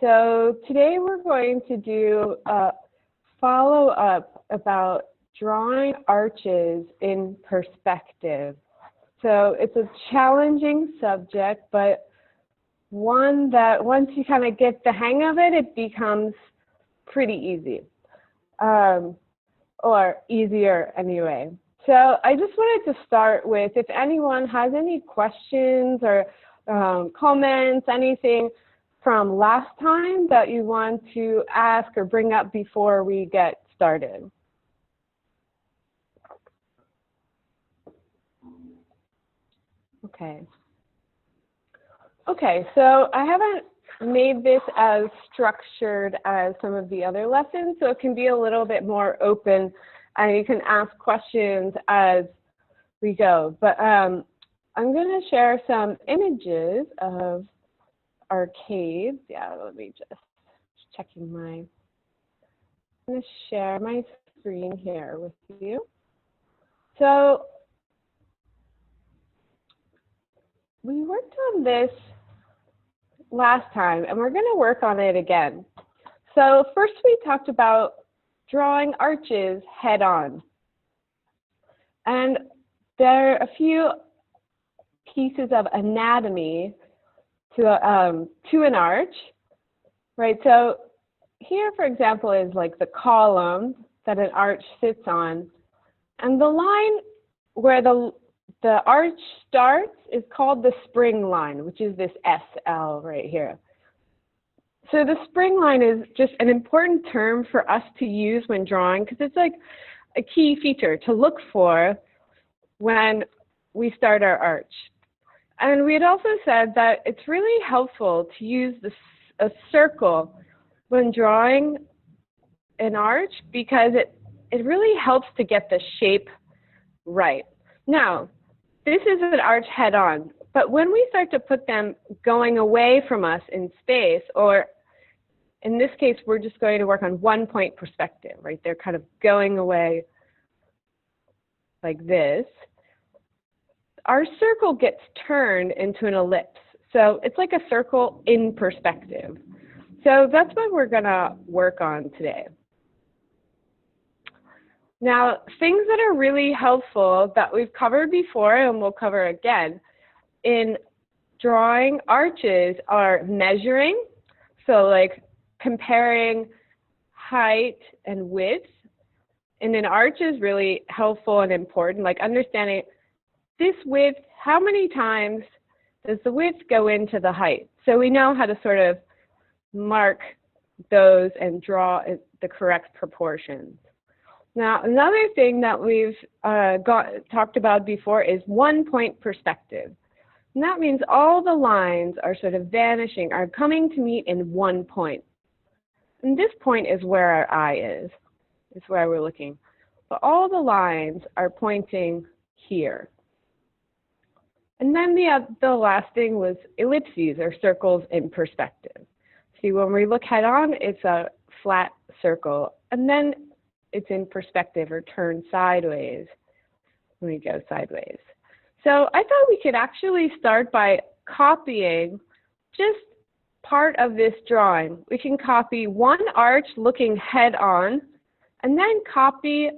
So today we're going to do a follow-up about drawing arches in perspective. So it's a challenging subject, but one that once you kind of get the hang of it, it becomes pretty easy, or easier anyway. So I just wanted to start with, if anyone has any questions or comments, anything from last time that you want to ask or bring up before we get started. Okay, so I haven't made this as structured as some of the other lessons, so it can be a little bit more open and you can ask questions as we go. But I'm going to share some images of arcades. Yeah, let me just checking my, I'm going to share my screen here with you. So we worked on this last time and we're going to work on it again. So first we talked about drawing arches head on. And there are a few pieces of anatomy to an arch, right? So here, for example, is like the column that an arch sits on. And the line where the arch starts is called the spring line, which is this SL right here. So the spring line is just an important term for us to use when drawing because it's like a key feature to look for when we start our arch. And we had also said that it's really helpful to use a circle when drawing an arch because it really helps to get the shape right. Now, this is an arch head on, but when we start to put them going away from us in space, or in this case, we're just going to work on 1 point perspective, right? They're kind of going away like this. Our circle gets turned into an ellipse. So it's like a circle in perspective. So that's what we're going to work on today. Now, things that are really helpful that we've covered before and we'll cover again in drawing arches are measuring. So like comparing height and width in an arch is really helpful and important, like understanding this width, how many times does the width go into the height? So we know how to sort of mark those and draw the correct proportions. Now, another thing that we've talked about before is 1 point perspective. And that means all the lines are sort of vanishing, are coming to meet in 1 point. And this point is where our eye is where we're looking. But all the lines are pointing here. And then the last thing was ellipses, or circles in perspective. See, when we look head on, it's a flat circle. And then it's in perspective or turned sideways when we go sideways. So I thought we could actually start by copying just part of this drawing. We can copy one arch looking head on, and then copy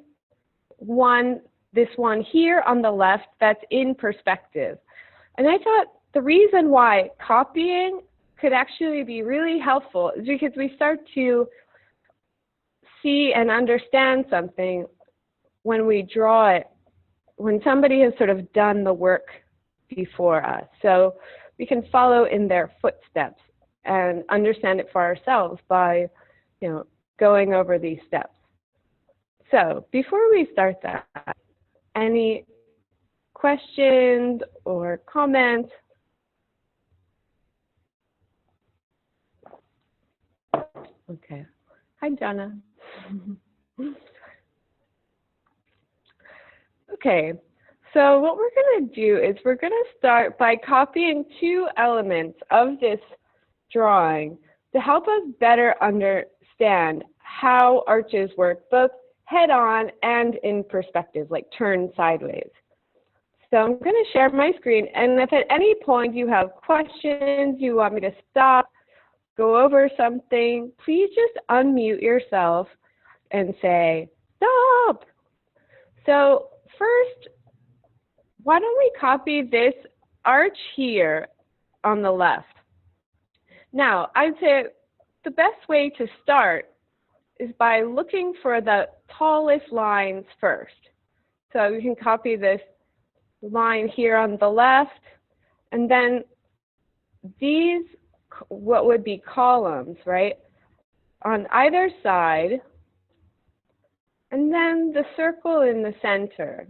this one here on the left that's in perspective. And I thought the reason why copying could actually be really helpful is because we start to see and understand something when we draw it, when somebody has sort of done the work before us. So we can follow in their footsteps and understand it for ourselves by, going over these steps. So before we start that, any questions or comments? Okay. Hi, Jana. Okay, so what we're going to do is we're going to start by copying 2 elements of this drawing to help us better understand how arches work, both head on and in perspective, like turned sideways. So I'm going to share my screen, and if at any point you have questions, you want me to stop, go over something, please just unmute yourself and say, stop. So first, why don't we copy this arch here on the left? Now, I'd say the best way to start is by looking for the tallest lines first. So you can copy this line here on the left, and then these, what would be columns, right, on either side, and then the circle in the center.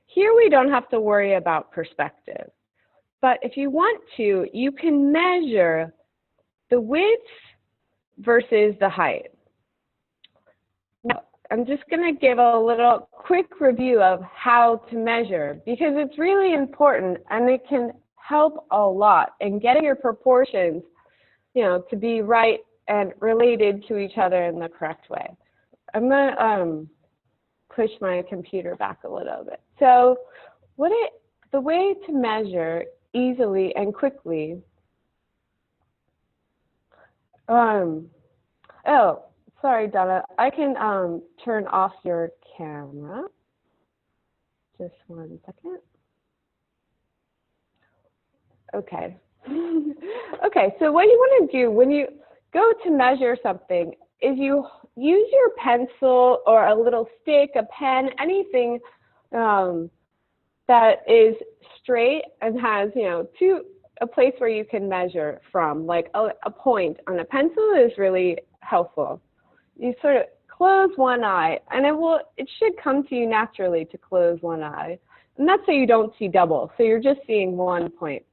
Here we don't have to worry about perspective, but if you want to, you can measure the width versus the height. Now, I'm just going to give a little quick review of how to measure, because it's really important and it can help a lot in getting your proportions, to be right and related to each other in the correct way. I'm going to push my computer back a little bit. So the way to measure easily and quickly, oh, sorry, Donna, I can turn off your camera. Just 1 second. Okay. Okay, so what you want to do when you go to measure something is you use your pencil or a little stick, a pen, anything that is straight and has, a place where you can measure from, like a point on a pencil is really helpful. You sort of close one eye, and it should come to you naturally to close one eye. And that's so you don't see double, so you're just seeing one point.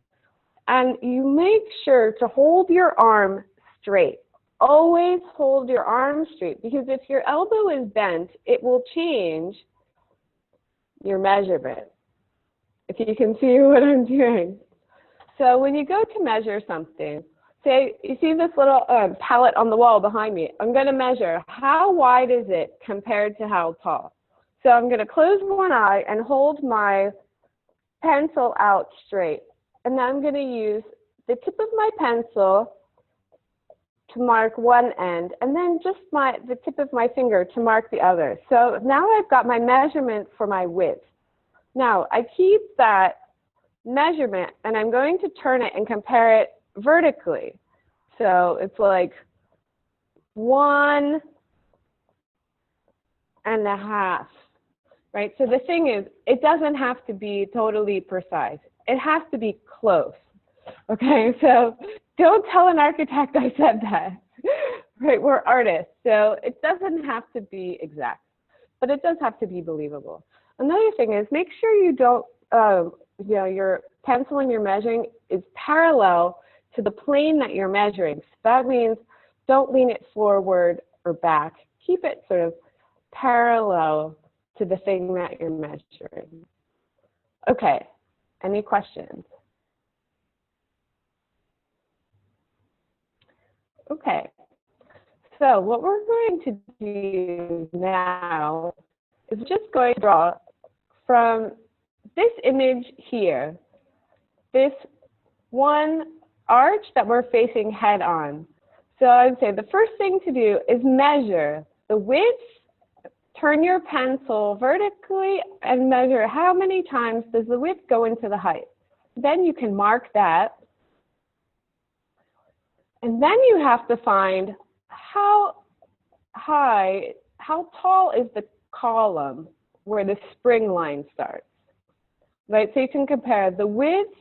And you make sure to hold your arm straight. Always hold your arm straight, because if your elbow is bent, it will change your measurement. If you can see what I'm doing. So when you go to measure something, say you see this little palette on the wall behind me, I'm going to measure how wide is it compared to how tall. So I'm going to close one eye and hold my pencil out straight. And then I'm going to use the tip of my pencil to mark one end, and then just the tip of my finger to mark the other. So now I've got my measurement for my width. Now I keep that measurement, and I'm going to turn it and compare it vertically. So it's like 1.5, right? So the thing is, it doesn't have to be totally precise. It has to be close. Okay, so don't tell an architect I said that. Right, we're artists, so it doesn't have to be exact, but it does have to be believable. Another thing is, make sure you don't, your pencil and you're measuring is parallel to the plane that you're measuring. So that means don't lean it forward or back. Keep it sort of parallel to the thing that you're measuring. Okay, any questions? Okay, so what we're going to do now is just going to draw from this image here, this one arch that we're facing head on. So I would say the first thing to do is measure the width, turn your pencil vertically and measure how many times does the width go into the height. Then you can mark that. And then you have to find how tall is the column where the spring line starts, right? So you can compare the width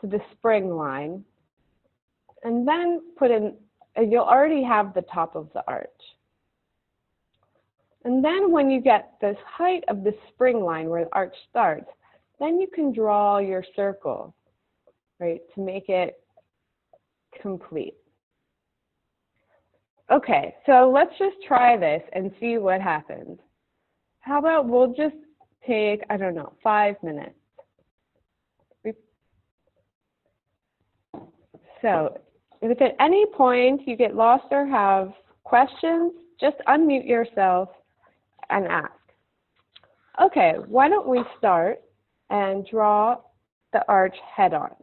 to the spring line, and then put in, you'll already have the top of the arch. And then when you get this height of the spring line where the arch starts, then you can draw your circle, right, to make it complete. Okay, so let's just try this and see what happens. How about we'll just take, 5 minutes. So if at any point you get lost or have questions, just unmute yourself and ask. Okay, why don't we start and draw the arch head on.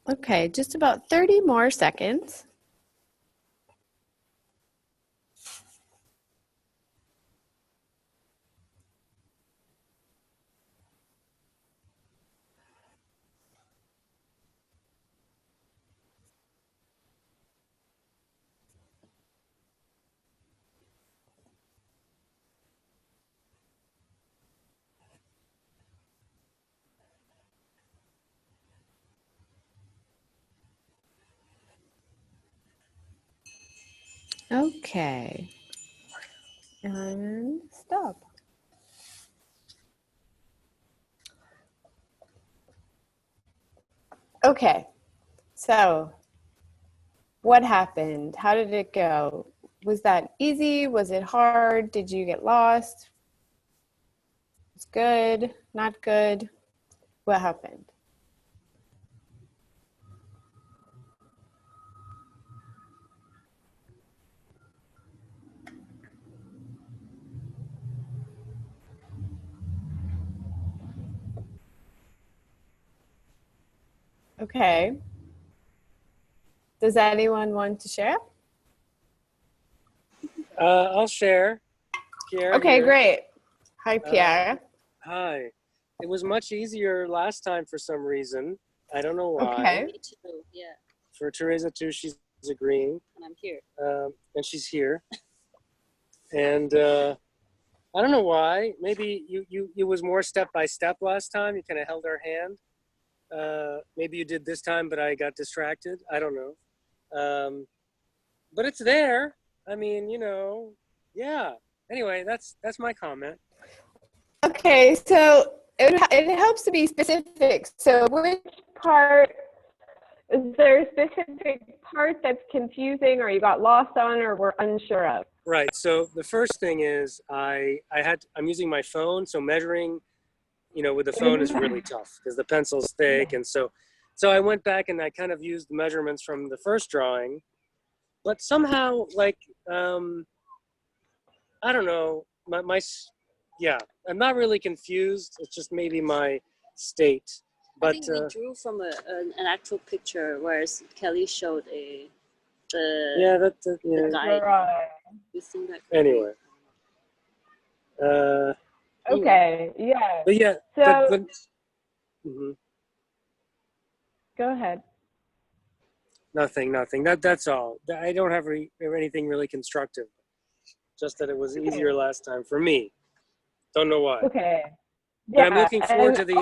Okay, just about 30 more seconds. Okay, and stop. Okay, so what happened? How did it go? Was that easy? Was it hard? Did you get lost? It's good, not good? What happened? Okay. Does anyone want to share? I'll share. Pierre Okay, here. great. Hi, Pierre. Hi. It was much easier last time for some reason. I don't know why. Okay. Me too, yeah. For Teresa too, she's agreeing. And I'm here. And she's here. And I don't know why. Maybe you was more step by step last time. You kind of held our hand. Maybe you did this time, but I got distracted. I don't know. But it's there. I mean, yeah. Anyway, that's my comment. Okay, so it helps to be specific. So which part, is there a specific part that's confusing or you got lost on or were unsure of? Right. So the first thing is I'm using my phone, so measuring, with the phone is really tough because the pencil's thick, and so I went back and I kind of used the measurements from the first drawing, but somehow I don't know, yeah, I'm not really confused. It's just maybe my state. But I think we drew from an actual picture, whereas Kelly showed the guide. Right. You think that anyway. Okay, yeah. But yeah, So, go ahead. Nothing. That's all. I don't have anything really constructive. Just that it was easier last time for me. Don't know why. Okay. Yeah, but I'm looking forward to the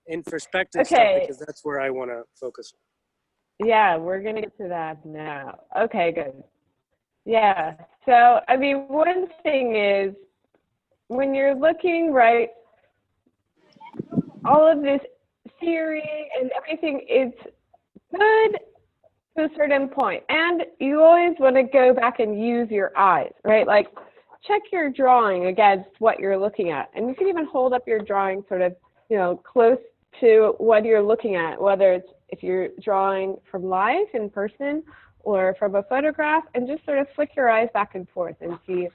in perspective stuff because that's where I want to focus on. Yeah, we're going to get to that now. Okay, good. Yeah. So, I mean, one thing is when you're looking, right, all of this theory and everything is good to a certain point. And you always want to go back and use your eyes, right? Like, check your drawing against what you're looking at. And you can even hold up your drawing sort of, close to what you're looking at, whether it's if you're drawing from live in person or from a photograph, and just sort of flick your eyes back and forth and see,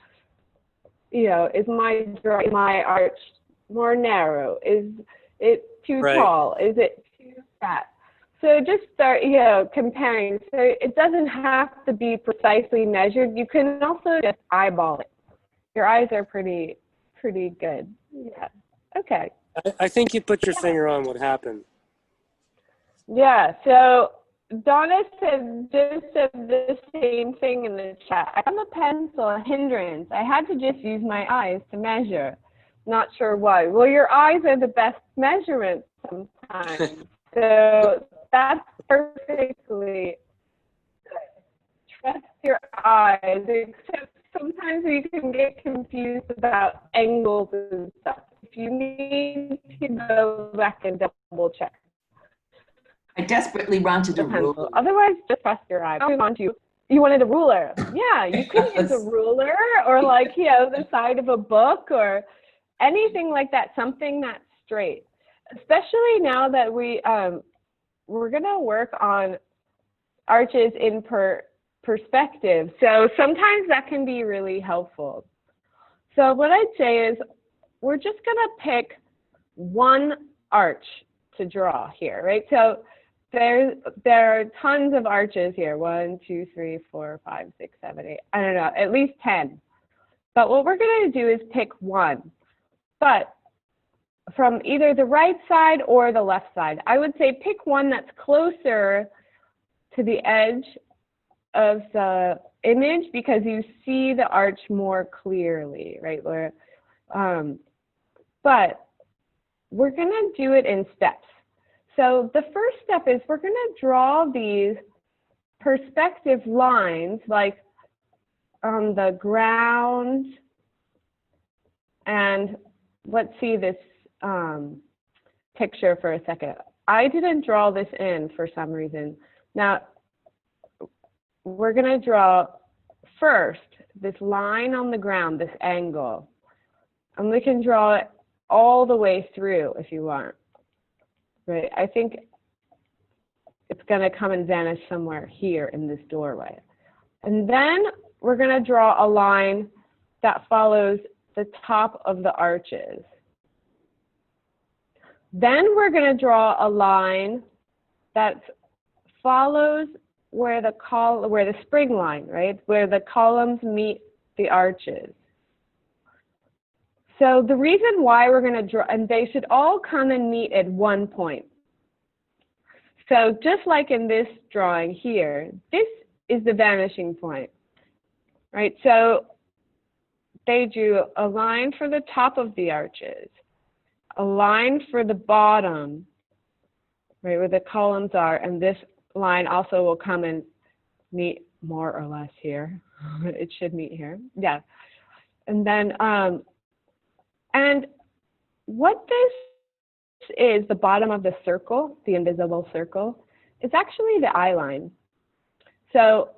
is my arch more narrow? Is it too tall? Is it too fat? So just start, comparing. So it doesn't have to be precisely measured. You can also just eyeball it. Your eyes are pretty good. Yeah. Okay. I think you put your finger on what happened. Yeah. So Donna said the same thing in the chat. I found the pencil a hindrance. I had to just use my eyes to measure. Not sure why. Well, your eyes are the best measurement sometimes. So that's perfectly good. Trust your eyes, except sometimes you can get confused about angles and stuff. If you need to go back and double check. I desperately wanted a ruler. Otherwise, just trust your eyes. You wanted a ruler. Yeah, you could use a ruler or the side of a book or anything like that, something that's straight. Especially now that we're going to work on arches in perspective. So sometimes that can be really helpful. So what I'd say is we're just going to pick one arch to draw here, right? So there are tons of arches here. 1, 2, 3, 4, 5, 6, 7, 8. I don't know, at least 10. But what we're going to do is pick one. But from either the right side or the left side, I would say pick one that's closer to the edge of the image because you see the arch more clearly, right? But we're going to do it in steps. So the first step is we're going to draw these perspective lines, like on the ground. And let's see this picture for a second. I didn't draw this in for some reason. Now, we're going to draw first this line on the ground, this angle. And we can draw it all the way through if you want. Right? I think it's going to come and vanish somewhere here in this doorway. And then we're going to draw a line that follows the top of the arches. Then we're going to draw a line that follows where the spring line, right? Where the columns meet the arches. So the reason why we're going to draw, and they should all come and meet at one point. So just like in this drawing here, this is the vanishing point, right? So they drew a line for the top of the arches, a line for the bottom, right, where the columns are, and this line also will come and meet more or less here. It should meet here, yeah. And then, and what this is, the bottom of the circle, the invisible circle, is actually the eye line. So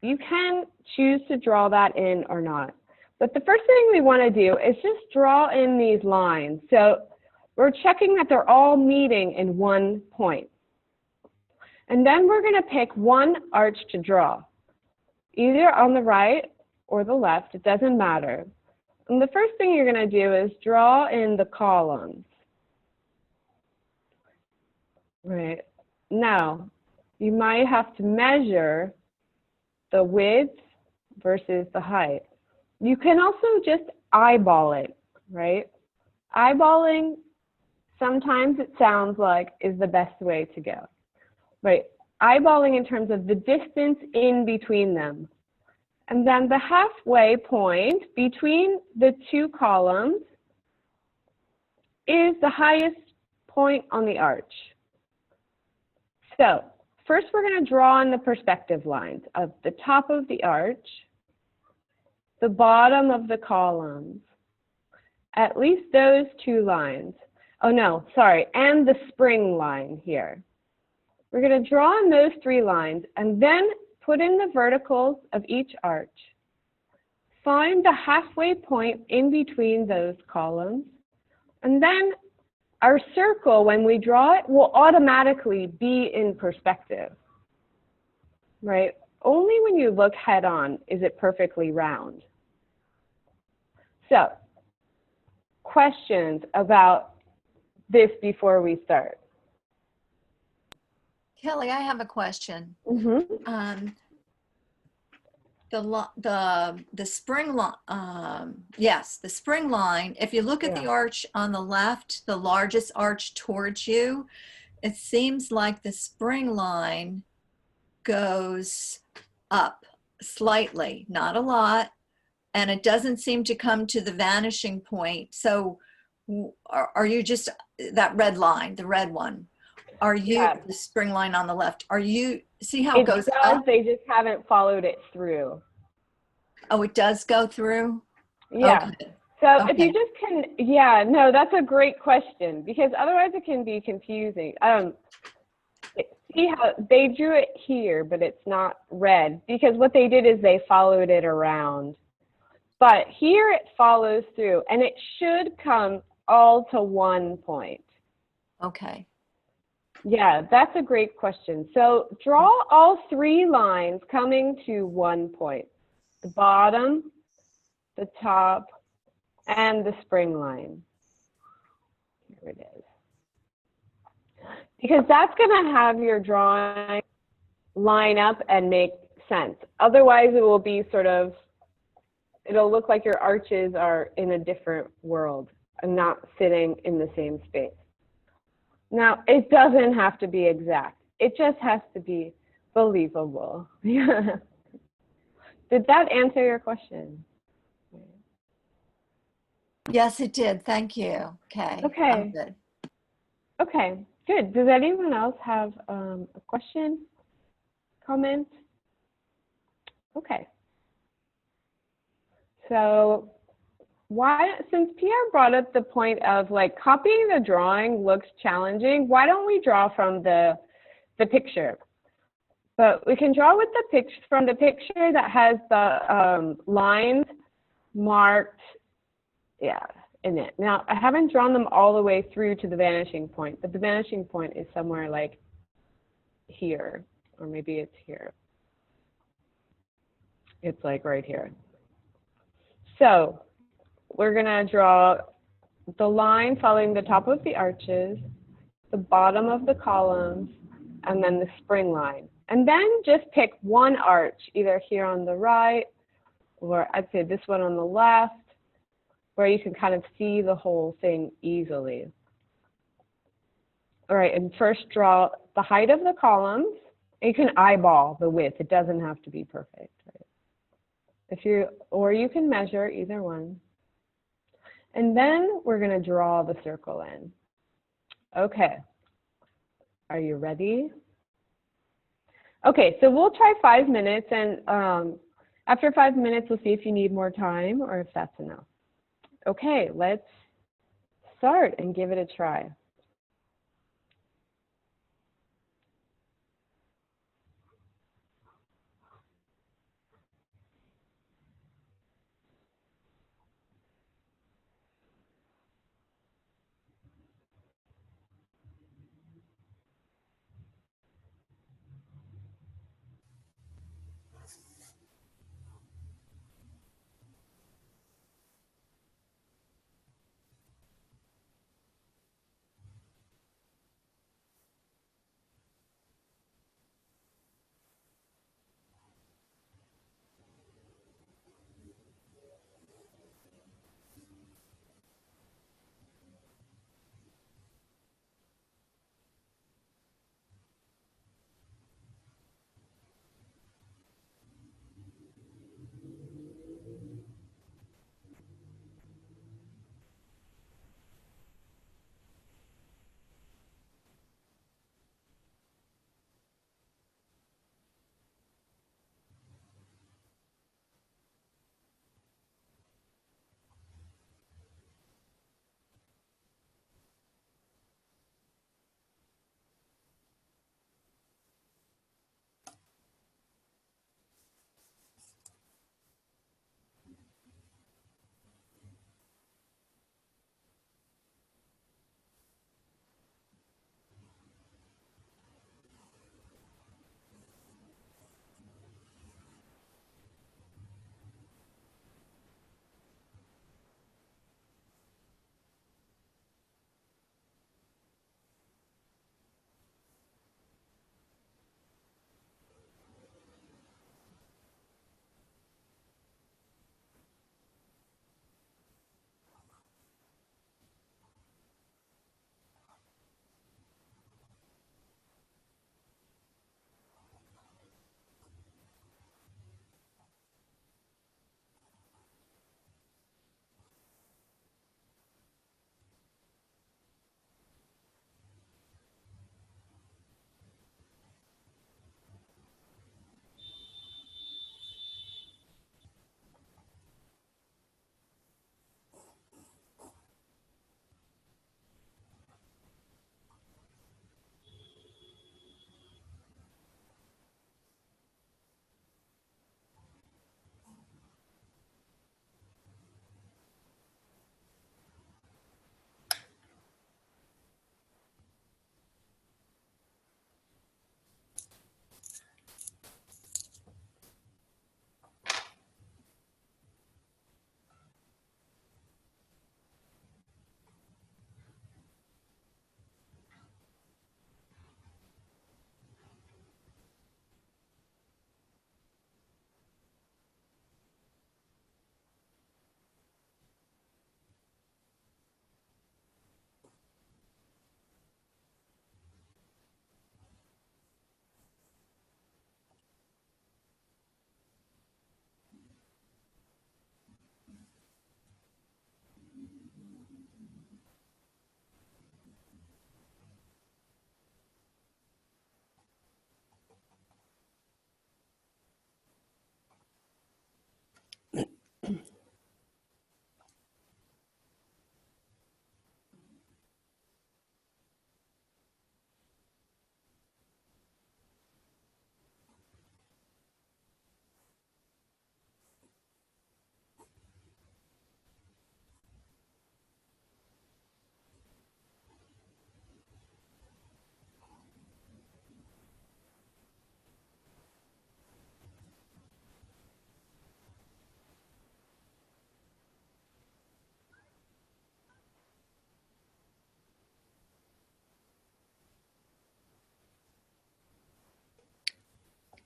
you can choose to draw that in or not. But the first thing we want to do is just draw in these lines. So we're checking that they're all meeting in one point. And then we're going to pick one arch to draw, either on the right or the left, it doesn't matter. And the first thing you're going to do is draw in the columns. Right. Now, you might have to measure the width versus the height. You can also just eyeball it, right? Eyeballing, sometimes it sounds like, is the best way to go, right? Eyeballing in terms of the distance in between them. And then the halfway point between the two columns is the highest point on the arch. So first we're going to draw in the perspective lines of the top of the arch, the bottom of the columns, at least those two lines. Oh no, sorry, and the spring line here. We're going to draw in those three lines and then put in the verticals of each arch. Find the halfway point in between those columns, and then our circle, when we draw it, will automatically be in perspective, right? Only when you look head on is it perfectly round. So, questions about this before we start? Kelly, I have a question. Mm-hmm. The spring line, yes, the spring line, if you look at the arch on the left, the largest arch towards you, it seems like the spring line goes up slightly, not a lot, and it doesn't seem to come to the vanishing point. So are you just that red line, the red one? Are you the spring line on the left? Are you, see how it goes up? They just haven't followed it through. Oh, it does go through? Yeah. Okay. So if you just can, yeah, no, that's a great question because otherwise it can be confusing. See how they drew it here, but it's not red because what they did is they followed it around. But here it follows through and it should come all to one point. Okay. Yeah, that's a great question. So draw all three lines coming to one point. The bottom, the top, and the spring line. Here it is. because that's going to have your drawing line up and make sense. Otherwise, it will be sort of, it'll look like your arches are in a different world and not sitting in the same space. Now, it doesn't have to be exact. It just has to be believable. Did that answer your question? Yes, it did. Thank you. Okay. Okay. I'm good. Okay, good. Does anyone else have a question, comment? Okay. So since Pierre brought up the point of like copying the drawing looks challenging, why don't we draw from the picture? But we can draw with the from the picture that has the lines marked, yeah, in it. Now, I haven't drawn them all the way through to the vanishing point, but the vanishing point is somewhere like here, or maybe it's here. It's like right here. So we're gonna draw the line following the top of the arches, the bottom of the columns, and then the spring line. And then just pick one arch, either here on the right, or I'd say this one on the left, where you can kind of see the whole thing easily. All right, and first draw the height of the columns. You can eyeball the width. It doesn't have to be perfect. Right? Or you can measure either one. And then we're going to draw the circle in. Okay. Are you ready? Okay, so we'll try 5 minutes, and after 5 minutes, we'll see if you need more time or if that's enough. Okay, let's start and give it a try.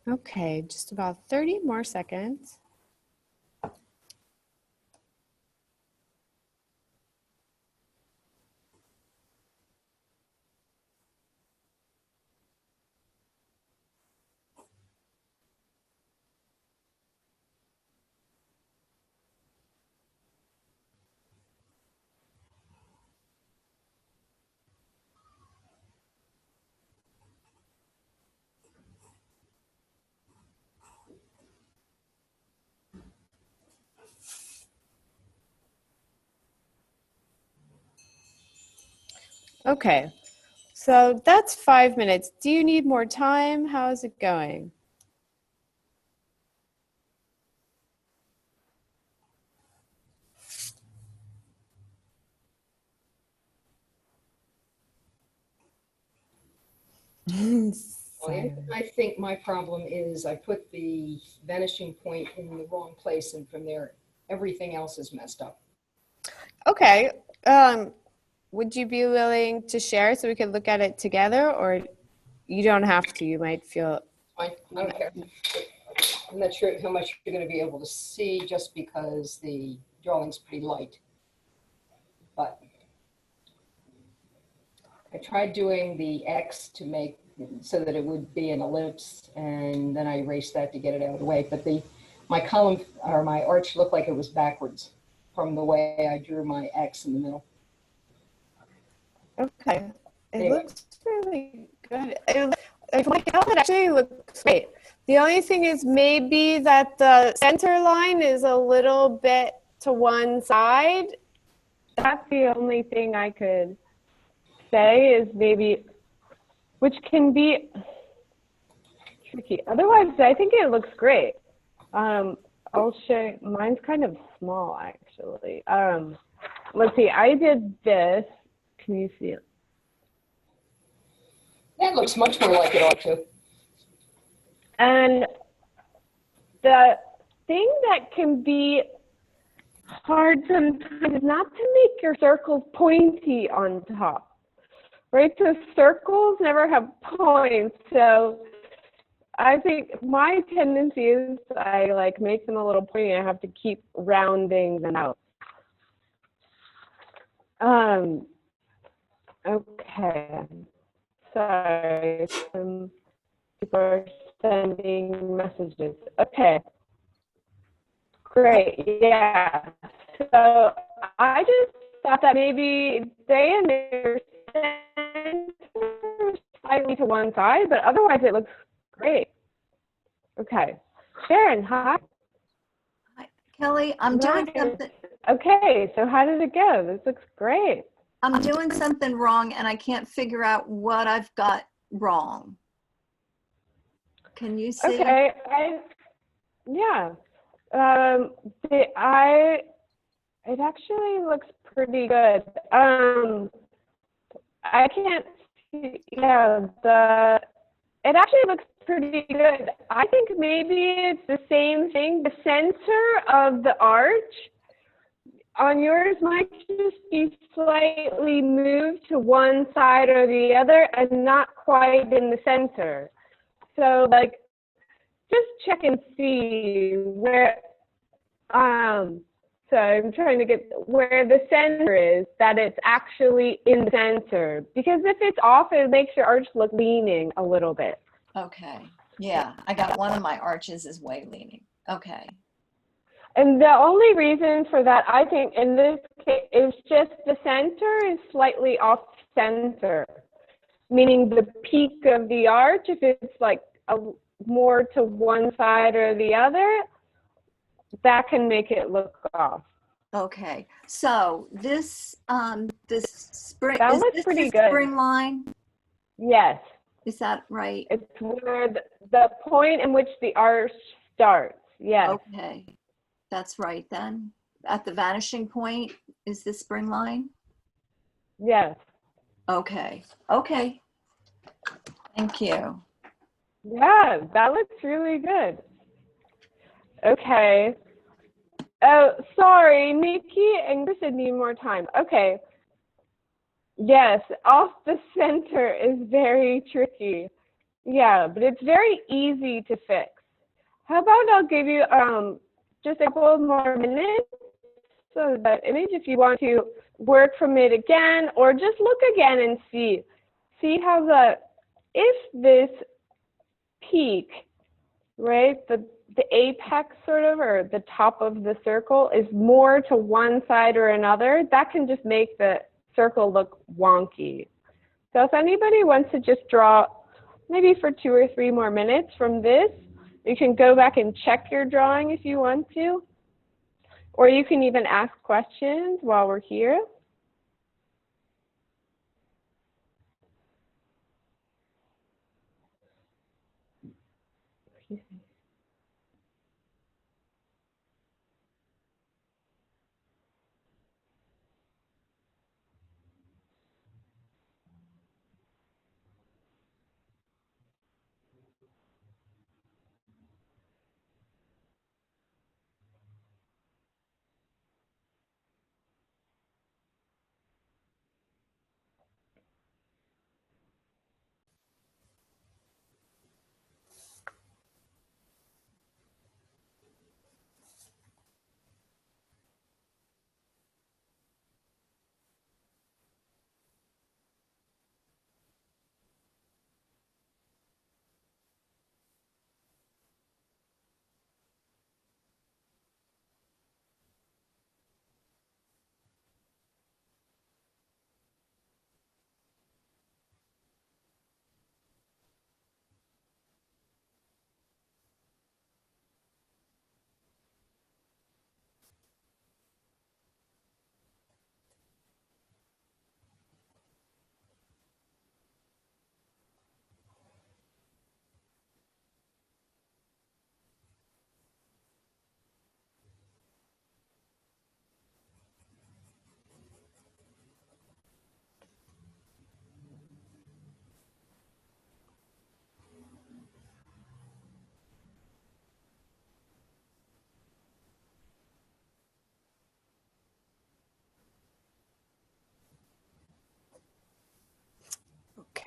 Okay, just about 30 more seconds. Okay, so that's 5 minutes. Do you need more time? How is it going? I think my problem is I put the vanishing point in the wrong place, and from there, everything else is messed up. Okay, would you be willing to share so we could look at it together, or you don't have to? You might feel. I don't care. I'm not sure how much you're going to be able to see just because the drawing's pretty light. But I tried doing the X to make so that it would be an ellipse, and then I erased that to get it out of the way. But my column or my arch looked like it was backwards from the way I drew my X in the middle. Okay, it Anyway. looks really good. My calendar actually looks great. The only thing is maybe that the center line is a little bit to one side. That's the only thing I could say is maybe, which can be tricky. Otherwise, I think it looks great. I'll show you. Mine's kind of small, actually. Let's see. I did this. Can you see it? That looks much more like it ought to. And the thing that can be hard sometimes is not to make your circles pointy on top, right? So circles never have points. So I think my tendency is I like make them a little pointy and I have to keep rounding them out. Okay. Sorry. People are sending messages. Okay. Great. Yeah. So I just thought that maybe they and their center slightly to one side, but otherwise it looks great. Okay. Sharon, hi. Hi, Kelly, I'm doing Nice. something. Okay, so how did it go? This looks great. I'm doing something wrong and I can't figure out what I've got wrong. Can you see? Okay, yeah. It actually looks pretty good. I can't see, yeah, it actually looks pretty good. I think maybe it's the same thing. The center of the arch on yours might just be slightly moved to one side or the other and not quite in the center. So like, just check and see where, so I'm trying to get where the center is, that it's actually in the center. Because if it's off, it makes your arch look leaning a little bit. Okay. Yeah, I got one of my arches is way leaning. Okay. And the only reason for that, I think, in this case, is just the center is slightly off center. Meaning the peak of the arch, if it's like more to one side or the other, that can make it look off. Okay. So this this spring That is looks this pretty the good. spring line? Yes. Is that right? It's where the point in which the arch starts. Yes. Okay. That's right then. At the vanishing point is the spring line? Yes. Okay. Okay. Thank you. Yeah, that looks really good. Okay. Oh, sorry, Nikki and Krista need more time. Okay. Yes, off the center is very tricky. Yeah, but it's very easy to fix. How about I'll give you just a couple more minutes so that image if you want to work from it again, or just look again and see how if this peak, right, the apex sort of, or the top of the circle is more to one side or another, that can just make the circle look wonky. So if anybody wants to just draw maybe for 2 or 3 more minutes from this, you can go back and check your drawing if you want to, or you can even ask questions while we're here.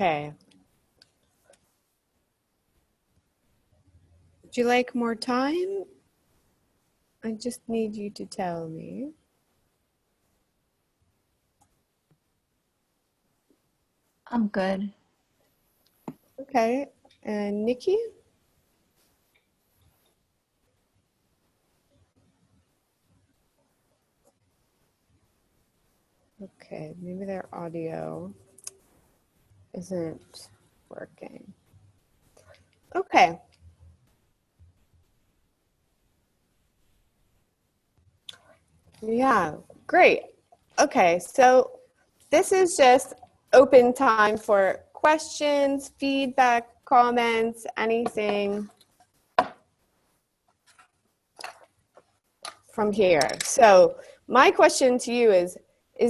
Okay. Would you like more time? I just need you to tell me. I'm good. Okay. And Nikki? Okay, maybe their audio isn't working. Okay. Yeah, great. Okay, so this is just open time for questions, feedback, comments, anything from here. So my question to you is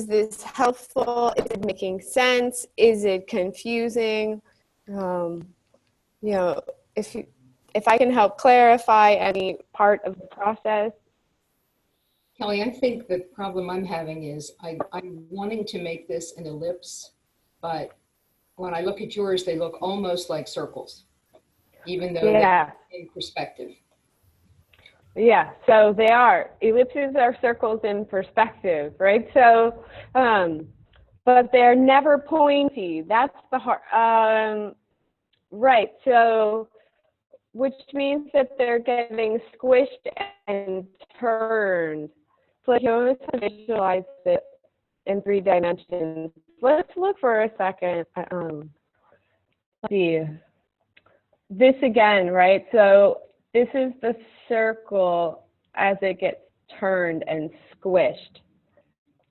this helpful? Is it making sense? Is it confusing? You know, if I can help clarify any part of the process. Kelly, I think the problem I'm having is I'm wanting to make this an ellipse, but when I look at yours, they look almost like circles, even though they're in perspective. Yeah, so they are. Ellipses are circles in perspective, right? So, but they're never pointy. That's the hard, right. So, which means that they're getting squished and turned. So like you almost visualize it in 3 dimensions. Let's look for a second. Let's see. This again, right? So this is the circle as it gets turned and squished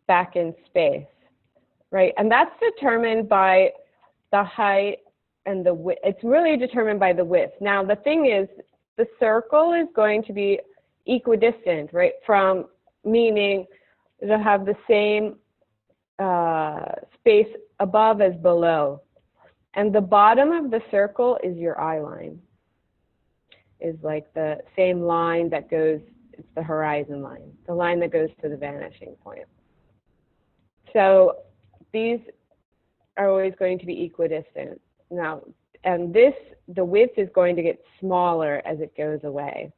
back in space, right? And that's determined by the height and the width. It's really determined by the width. Now, the thing is, the circle is going to be equidistant, right? From meaning it'll have the same space above as below. And the bottom of the circle is your eye line. Is like the same line that goes, it's the horizon line, the line that goes to the vanishing point. So these are always going to be equidistant. Now, And this, the width is going to get smaller as it goes away.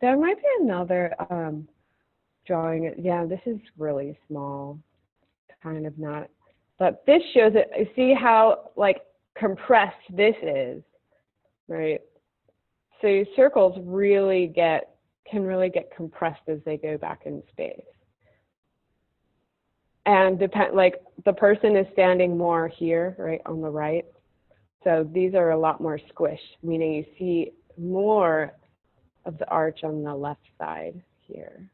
There might be another drawing. Yeah, this is really small, kind of not. But this shows it. You see how like compressed this is, right? So your circles really can really get compressed as they go back in space. And like the person is standing more here, right, on the right. So these are a lot more squished, meaning you see more of the arch on the left side here.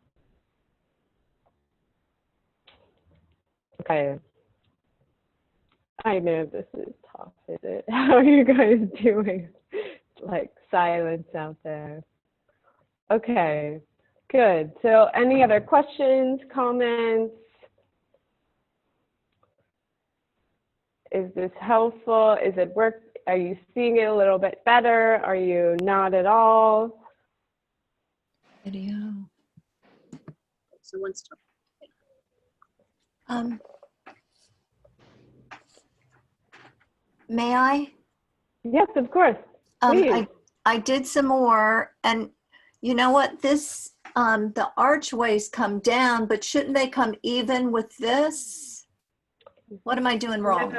Okay. I know this is tough, is it? How are you guys doing? Like silence out there. Okay, good. So any other questions, comments? Is this helpful? Is it work? Are you seeing it a little bit better? Are you not at all? Video. Someone's talking. May I? Yes, of course. Please. I did some more, and you know what? This the archways come down, but shouldn't they come even with this? What am I doing wrong?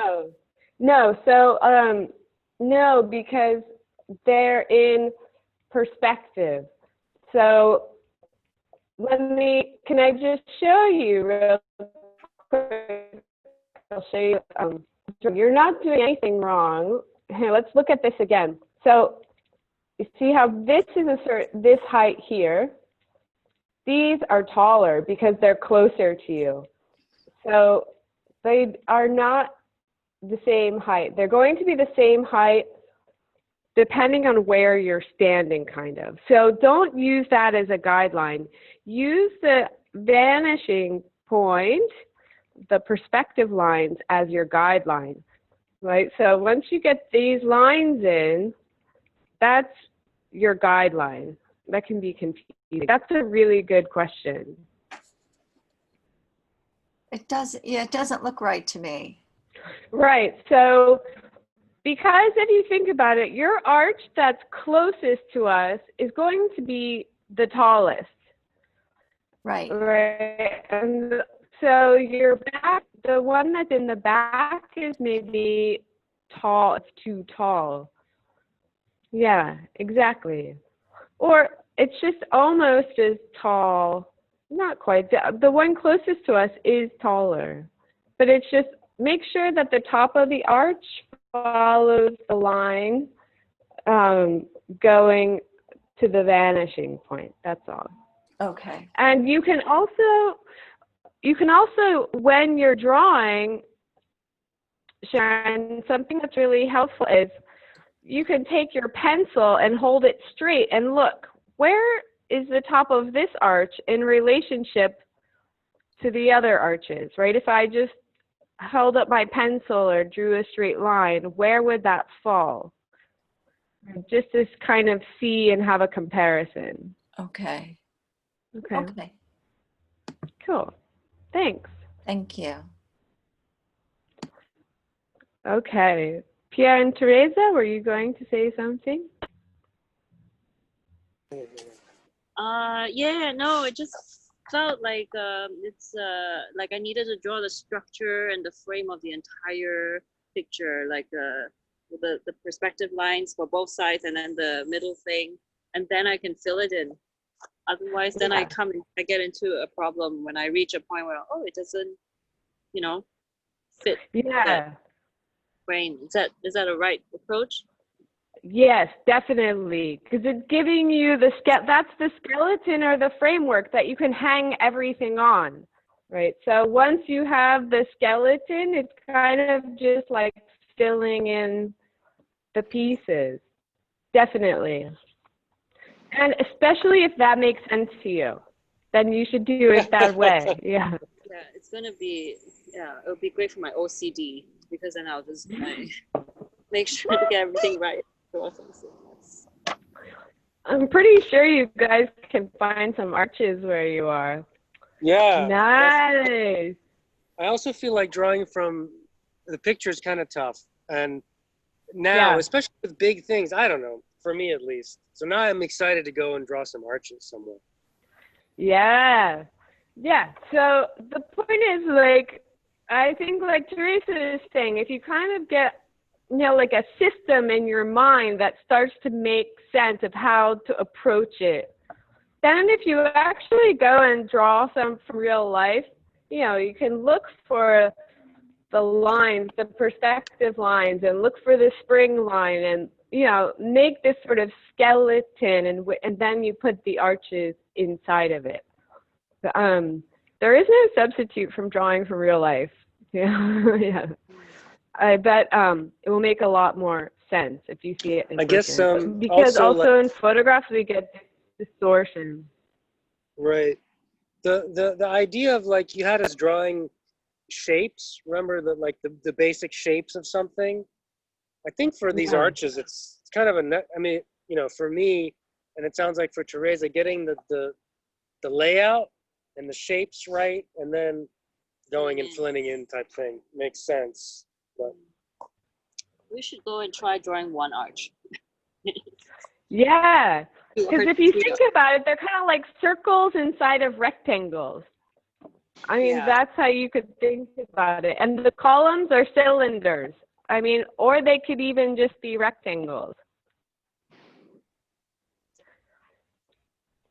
No. So no, because they're in perspective. So can I just show you real quick? I'll show you. You're not doing anything wrong. Here, let's look at this again. So you see how this is this height here. These are taller because they're closer to you. So they are not the same height. They're going to be the same height depending on where you're standing, kind of. So don't use that as a guideline. Use the vanishing point, the perspective lines, as your guideline, right? So once you get these lines in, that's your guideline. That can be confusing. That's a really good question. It doesn't look right to me. Right. So because if you think about it, your arch that's closest to us is going to be the tallest. Right. Right. And so your back, the one that's in the back is maybe tall. It's too tall. Yeah, exactly. Or it's just almost as tall. Not quite. The one closest to us is taller. But it's just, make sure that the top of the arch follows the line going to the vanishing point. That's all. Okay. And you can also, when you're drawing, Sharon, something that's really helpful is you can take your pencil and hold it straight and look, where is the top of this arch in relationship to the other arches, right? If I just held up my pencil or drew a straight line, where would that fall? Just to kind of see and have a comparison. Okay. Okay. Okay. Cool. Thanks. Thank you. Okay. Pierre and Teresa, were you going to say something? Yeah, no, it just felt like it's like I needed to draw the structure and the frame of the entire picture, like the perspective lines for both sides and then the middle thing, and then I can fill it in. Otherwise, then I get into a problem when I reach a point where, oh, it doesn't, fit the frame. Is that a right approach? Yes, definitely, because it's giving you that's the skeleton or the framework that you can hang everything on, right? So once you have the skeleton, it's kind of just like filling in the pieces. Definitely. And especially if that makes sense to you, then you should do it that way. Yeah. Yeah, it's gonna be, it'll be great for my OCD, because then I'll just make sure to get everything right. I'm pretty sure you guys can find some arches where you are. Yeah. Nice. I also feel like drawing from the picture is kind of tough. And now, Yeah. especially with big things. I don't know, for me at least. So now I'm excited to go and draw some arches somewhere. Yeah. Yeah. So the point is, like, I think, like Teresa is saying, if you kind of get, like a system in your mind that starts to make sense of how to approach it, then if you actually go and draw some from real life, you can look for the lines, the perspective lines, and look for the spring line, and make this sort of skeleton, and then you put the arches inside of it. There is no substitute from drawing from real life. Yeah. I bet it will make a lot more sense if you see it in I guess person. Because also in photographs we get distortion. Right. The idea of, like, you had us drawing shapes. Remember the basic shapes of something. I think for these arches, it's kind of I mean, for me, and it sounds like for Teresa, getting the layout and the shapes right, and then going and filling in type thing makes sense. But We should go and try drawing one arch. Yeah, because if you Two think about it, they're kind of like circles inside of rectangles. I mean, that's how you could think about it. And the columns are cylinders. I mean, or they could even just be rectangles.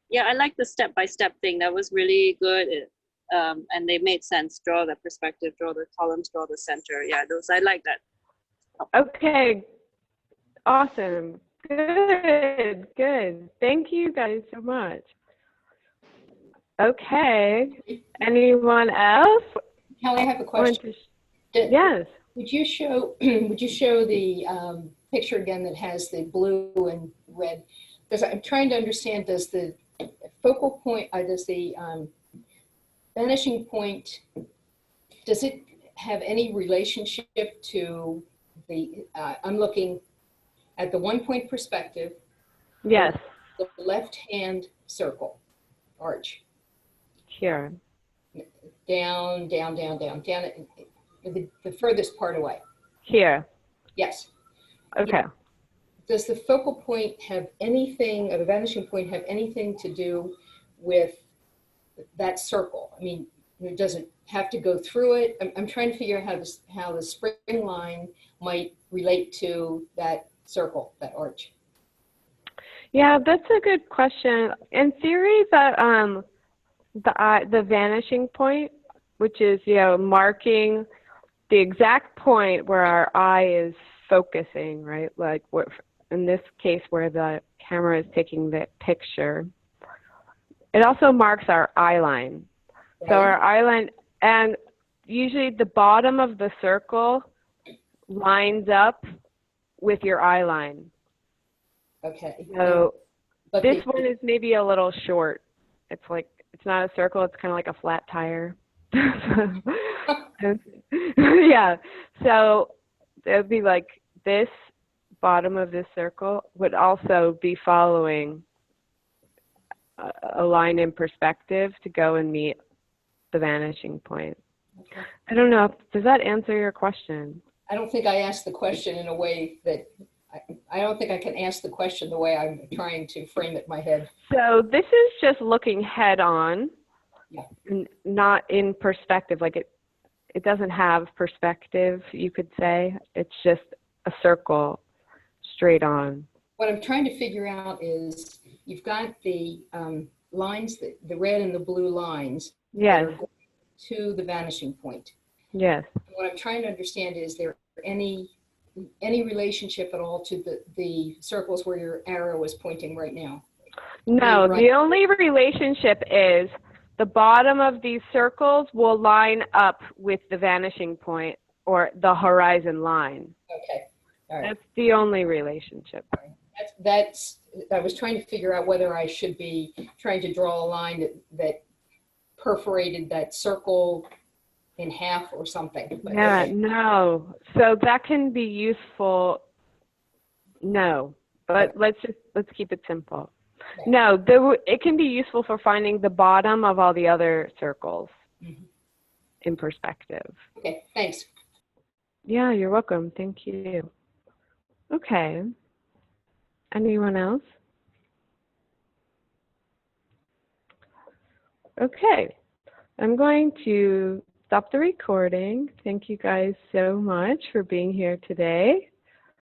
Yeah, I like the step-by-step thing. That was really good. And they made sense. Draw the perspective, draw the columns, draw the center. Yeah, I like that. Okay, awesome. Good, good. Thank you guys so much. Okay, anyone else? Kelly, I have a question. Yes. Would you show the picture again that has the blue and red? Because I'm trying to understand, does the focal point, does the vanishing point, does it have any relationship to the, I'm looking at the 1 point perspective. Yes. The left-hand circle, arch. Here. Down, down, down, down, down, the furthest part away. Here. Yes. Okay. Does the focal point have anything, or the vanishing point have anything to do with that circle? I mean, it doesn't have to go through it. I'm trying to figure out how the spring line might relate to that circle, that arch. Yeah, that's a good question. In theory, the vanishing point, which is marking the exact point where our eye is focusing, right? Like in this case, where the camera is taking the picture. It also marks our eye line. Right. So our eye line, and usually the bottom of the circle lines up with your eye line. Okay. So this one is maybe a little short. It's not a circle, it's kind of like a flat tire. Yeah, so it would be like this bottom of this circle would also be following a line in perspective to go and meet the vanishing point. Okay. I don't know, does that answer your question? I don't think I asked the question in a way that, I don't think I can ask the question the way I'm trying to frame it in my head. So this is just looking head on, not in perspective. Like it doesn't have perspective, you could say. It's just a circle straight on. What I'm trying to figure out is you've got the lines, the red and the blue lines. Yes. To the vanishing point. Yes. What I'm trying to understand is there any relationship at all to the circles where your arrow is pointing right now? No, the only relationship is the bottom of these circles will line up with the vanishing point or the horizon line. Okay. All right. That's the only relationship. That's I was trying to figure out whether I should be trying to draw a line that perforated that circle in half or something. But yeah, okay. No. So that can be useful. No, but let's keep it simple. Okay. No, it can be useful for finding the bottom of all the other circles in perspective. Okay, thanks. Yeah, you're welcome. Thank you. Okay. Anyone else? Okay. I'm going to stop the recording. Thank you guys so much for being here today.